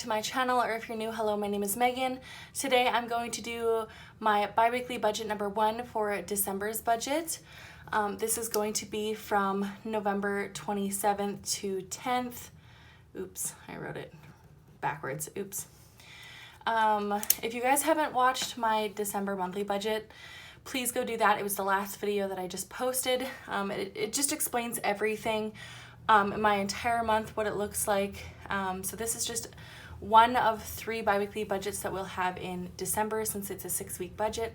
to my channel, or if you're new, hello, my name is Megan. Today I'm going to do my bi-weekly budget number 1 for December's budget. This is going to be from November 27th to 10th. Oops, I wrote it backwards. Oops. If you guys haven't watched my December monthly budget, please go do that. It was the last video that I just posted. It just explains everything, my entire month, what it looks like. So this is just one of 3 bi-weekly budgets that we'll have in December, since it's a 6-week budget.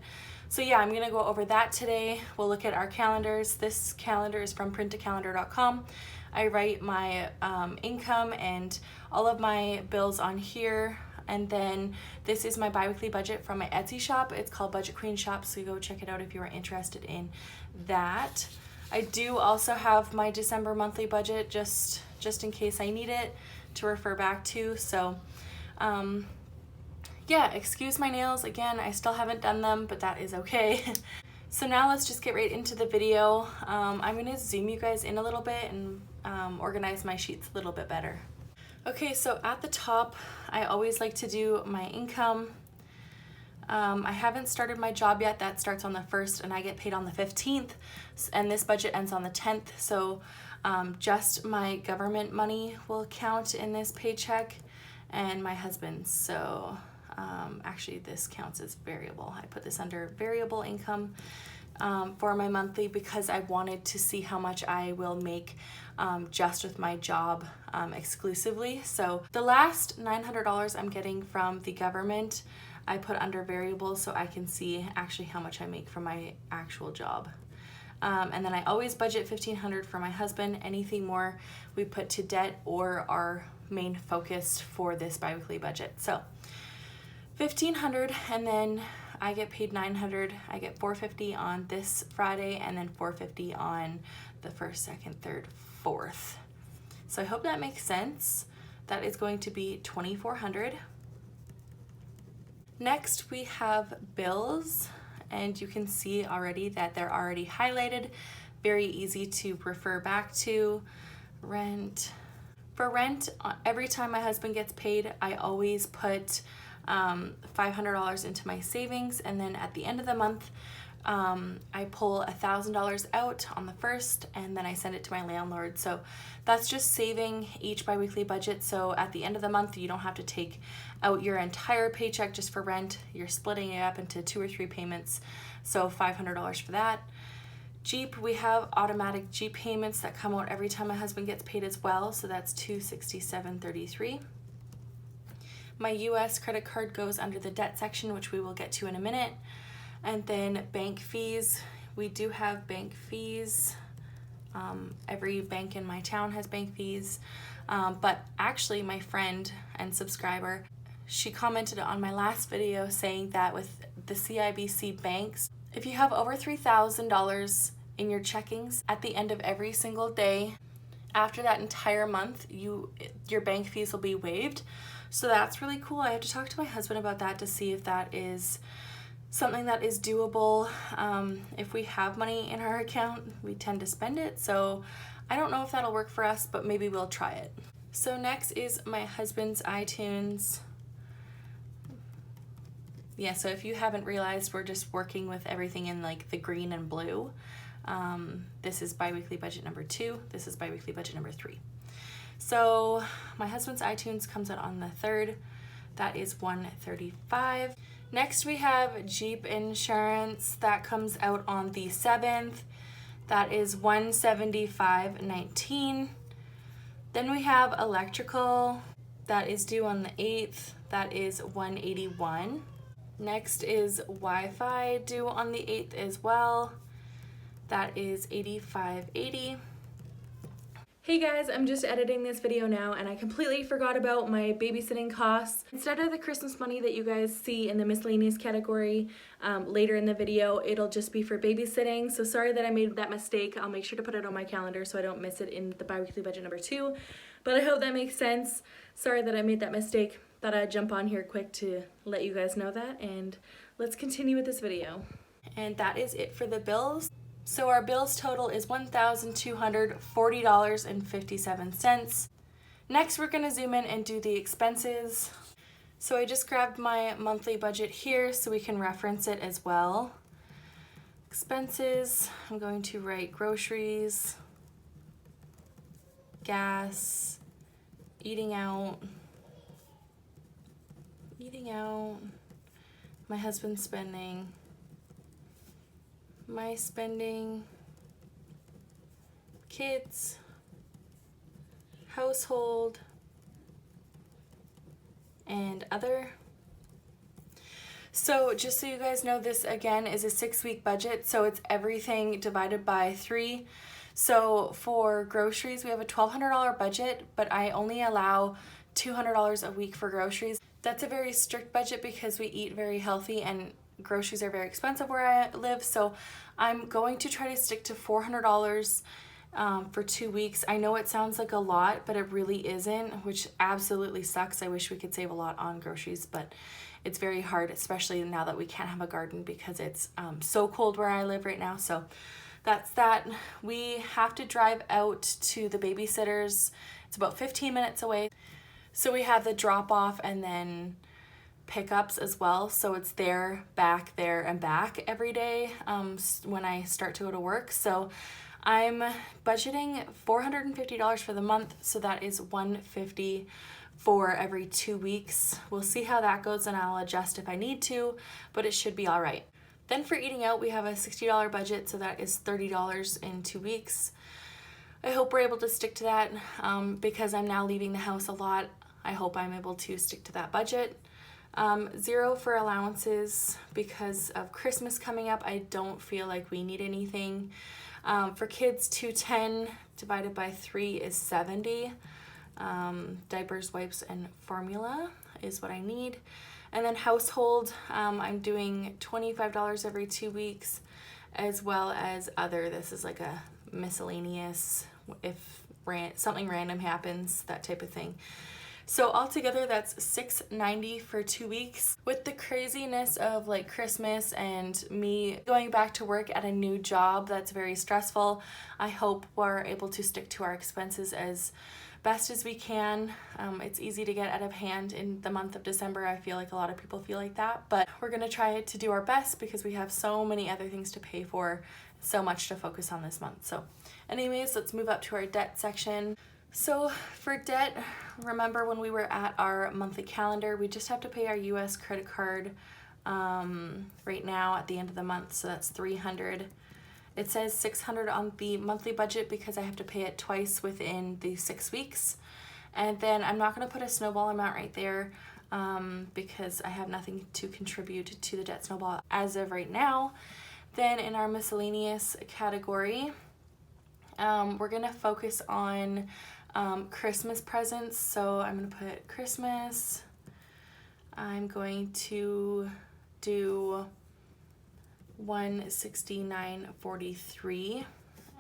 So yeah, I'm gonna go over that today. We'll look at our calendars. This calendar is from printacalendar.com. I write my income and all of my bills on here. And then this is my bi-weekly budget from my Etsy shop. It's called BudgetQueenShop, so go check it out if you are interested in that. I do also have my December monthly budget just in case I need it to refer back to. So yeah, excuse my nails. Again, I still haven't done them, but that is okay. So now let's just get right into the video. I'm gonna zoom you guys in a little bit and organize my sheets a little bit better. Okay, so at the top, I always like to do my income. I haven't started my job yet. That starts on the 1st and I get paid on the 15th, and this budget ends on the 10th. So just my government money will count in this paycheck, and my husband's. So actually this counts as variable. I put this under variable income for my monthly because I wanted to see how much I will make just with my job exclusively. So the last $900 I'm getting from the government, I put under variable so I can see actually how much I make from my actual job. And then I always budget $1,500 for my husband. Anything more we put to debt or our main focus for this bi-weekly budget. So $1,500, and then I get paid $900. I get $450 on this Friday, and then $450 on the 1st, 2nd, 3rd, 4th. So I hope that makes sense. That is going to be $2,400. Next we have bills, and you can see already that they're already highlighted. Very easy to refer back to. Rent. For rent, every time my husband gets paid, I always put $500 into my savings, and then at the end of the month I pull $1,000 out on the 1st, and then I send it to my landlord. So that's just saving each bi-weekly budget, so at the end of the month you don't have to take out your entire paycheck just for rent. You're splitting it up into 2 or 3 payments, so $500 for that. Jeep, we have automatic Jeep payments that come out every time my husband gets paid as well, so that's $267.33. My US credit card goes under the debt section, which we will get to in a minute. And then bank fees, we do have bank fees. Every bank in my town has bank fees. But actually my friend and subscriber, she commented on my last video saying that with the CIBC banks, if you have over $3,000 in your checkings at the end of every single day, after that entire month, your bank fees will be waived. So that's really cool. I have to talk to my husband about that to see if that is something that is doable. If we have money in our account, we tend to spend it. So I don't know if that'll work for us, but maybe we'll try it. So next is my husband's iTunes. Yeah, so if you haven't realized, we're just working with everything in like the green and blue. This is bi-weekly budget number 2. This is bi-weekly budget number 3. So my husband's iTunes comes out on the 3rd. That is $135. Next we have Jeep insurance. That comes out on the 7th. That is $175.19. Then we have electrical. That is due on the 8th. That is $181. Next is Wi-Fi, due on the 8th as well. That is $85.80. Hey guys, I'm just editing this video now and I completely forgot about my babysitting costs. Instead of the Christmas money that you guys see in the miscellaneous category later in the video, it'll just be for babysitting. So sorry that I made that mistake. I'll make sure to put it on my calendar so I don't miss it in the bi-weekly budget number 2. But I hope that makes sense. Sorry that I made that mistake. Thought I'd jump on here quick to let you guys know that, and let's continue with this video. And that is it for the bills. So our bills total is $1,240.57. Next, we're gonna zoom in and do the expenses. So I just grabbed my monthly budget here so we can reference it as well. Expenses, I'm going to write groceries, gas, eating out, my husband's spending, my spending, kids, household, and other. So just so you guys know, this again is a 6-week budget, so it's everything divided by 3. So for groceries, we have a $1,200 budget, but I only allow $200 a week for groceries. That's a very strict budget because we eat very healthy and groceries are very expensive where I live. So I'm going to try to stick to $400 for 2 weeks. I know it sounds like a lot, but it really isn't, which absolutely sucks. I wish we could save a lot on groceries, but it's very hard, especially now that we can't have a garden because it's so cold where I live right now. So that's that. We have to drive out to the babysitters. It's about 15 minutes away. So we have the drop off and then pickups as well. So it's there, and back every day when I start to go to work. So I'm budgeting $450 for the month. So that is $150 for every 2 weeks. We'll see how that goes and I'll adjust if I need to, but it should be all right. Then for eating out, we have a $60 budget, so that is $30 in 2 weeks. I hope we're able to stick to that because I'm now leaving the house a lot. I hope I'm able to stick to that budget. 0 for allowances because of Christmas coming up. I don't feel like we need anything. For kids, $210 divided by 3 is $70. Diapers, wipes, and formula is what I need. And then household, I'm doing $25 every 2 weeks, as well as other. This is like a miscellaneous, if something random happens, that type of thing. So altogether, that's $690 for 2 weeks. With the craziness of like Christmas and me going back to work at a new job that's very stressful, I hope we're able to stick to our expenses as best as we can. It's easy to get out of hand in the month of December. I feel like a lot of people feel like that, but we're gonna try to do our best because we have so many other things to pay for, so much to focus on this month. So anyways, let's move up to our debt section. So for debt, remember when we were at our monthly calendar, we just have to pay our US credit card right now at the end of the month, so that's $300. It says $600 on the monthly budget because I have to pay it twice within the 6 weeks. And then I'm not gonna put a snowball amount right there because I have nothing to contribute to the debt snowball as of right now. Then in our miscellaneous category, we're gonna focus on Christmas presents. So I'm gonna put Christmas. I'm going to do $169.43,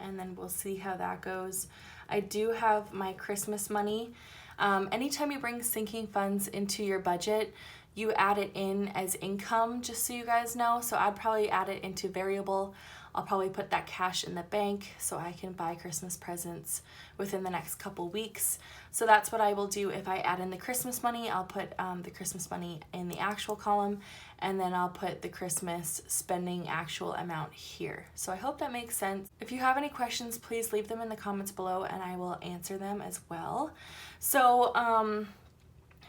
and then we'll see how that goes. I do have my Christmas money. Anytime you bring sinking funds into your budget, you add it in as income, just so you guys know. So I'd probably add it into variable. I'll probably put that cash in the bank so I can buy Christmas presents within the next couple weeks. So that's what I will do. If I add in the Christmas money, I'll put the Christmas money in the actual column, and then I'll put the Christmas spending actual amount here. So I hope that makes sense. If you have any questions, please leave them in the comments below and I will answer them as well. So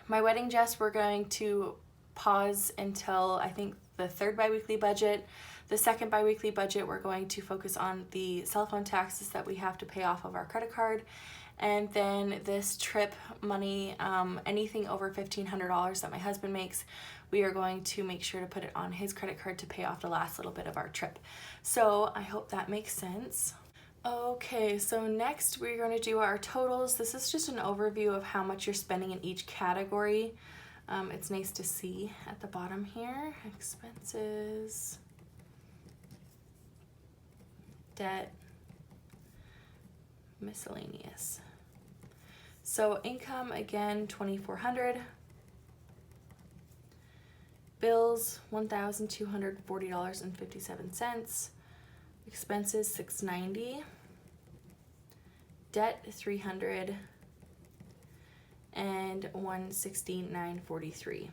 my wedding dress, we're going to pause until I think the 3rd biweekly budget. The 2nd biweekly budget, we're going to focus on the cell phone taxes that we have to pay off of our credit card. And then this trip money, anything over $1,500 that my husband makes, we are going to make sure to put it on his credit card to pay off the last little bit of our trip. So I hope that makes sense. Okay, so next we're going to do our totals. This is just an overview of how much you're spending in each category. It's nice to see at the bottom here, expenses, debt, miscellaneous. So income, again, $2,400. Bills, $1,240.57. Expenses, $690. Debt, $300. and $169.43.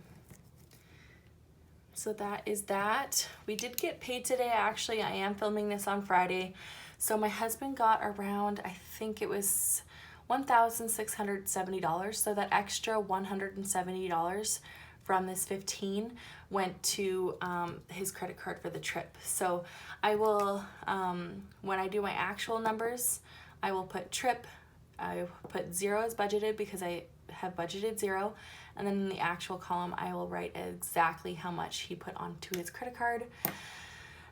So that is that. We did get paid today. Actually, I am filming this on Friday. So my husband got around, I think it was $1,670. So that extra $170 from this 15 went to his credit card for the trip. So I will, when I do my actual numbers, I will put trip, I put 0 as budgeted because I have budgeted 0. And then in the actual column, I will write exactly how much he put onto his credit card.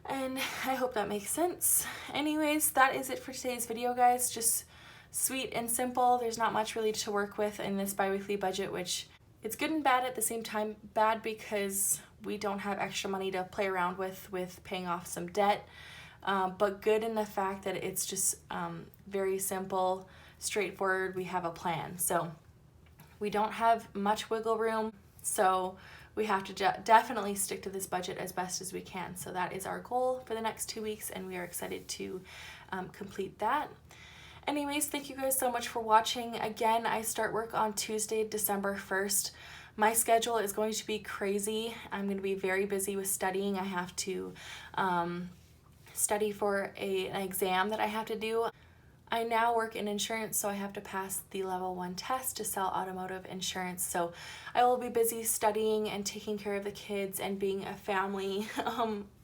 And I hope that makes sense. Anyways, that is it for today's video, guys. Just sweet and simple. There's not much really to work with in this bi-weekly budget, which it's good and bad at the same time. Bad because we don't have extra money to play around with paying off some debt. But good in the fact that it's just very simple, straightforward. We have a plan. So we don't have much wiggle room, so we have to definitely stick to this budget as best as we can. So that is our goal for the next 2 weeks, and we are excited to complete that. Anyways, thank you guys so much for watching. Again, I start work on Tuesday, December 1st. My schedule is going to be crazy. I'm going to be very busy with studying. I have to study for an exam that I have to do. I now work in insurance, so I have to pass the level 1 test to sell automotive insurance. So I will be busy studying and taking care of the kids and being a family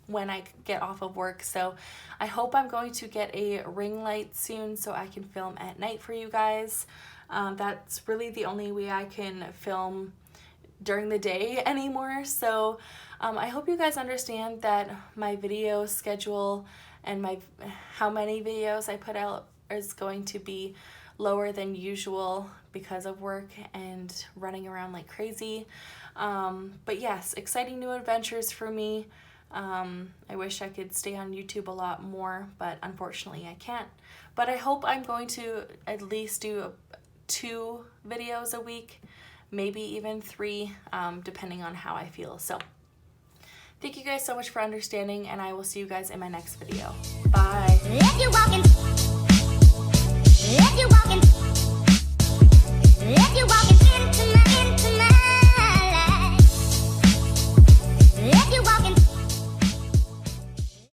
when I get off of work. So I hope I'm going to get a ring light soon so I can film at night for you guys. That's really the only way I can film during the day anymore. So I hope you guys understand that my video schedule and how many videos I put out is going to be lower than usual because of work and running around like crazy. But yes, exciting new adventures for me. I wish I could stay on YouTube a lot more, but unfortunately I can't. But I hope I'm going to at least do 2 videos a week, maybe even 3, depending on how I feel. So thank you guys so much for understanding, and I will see you guys in my next video. Bye.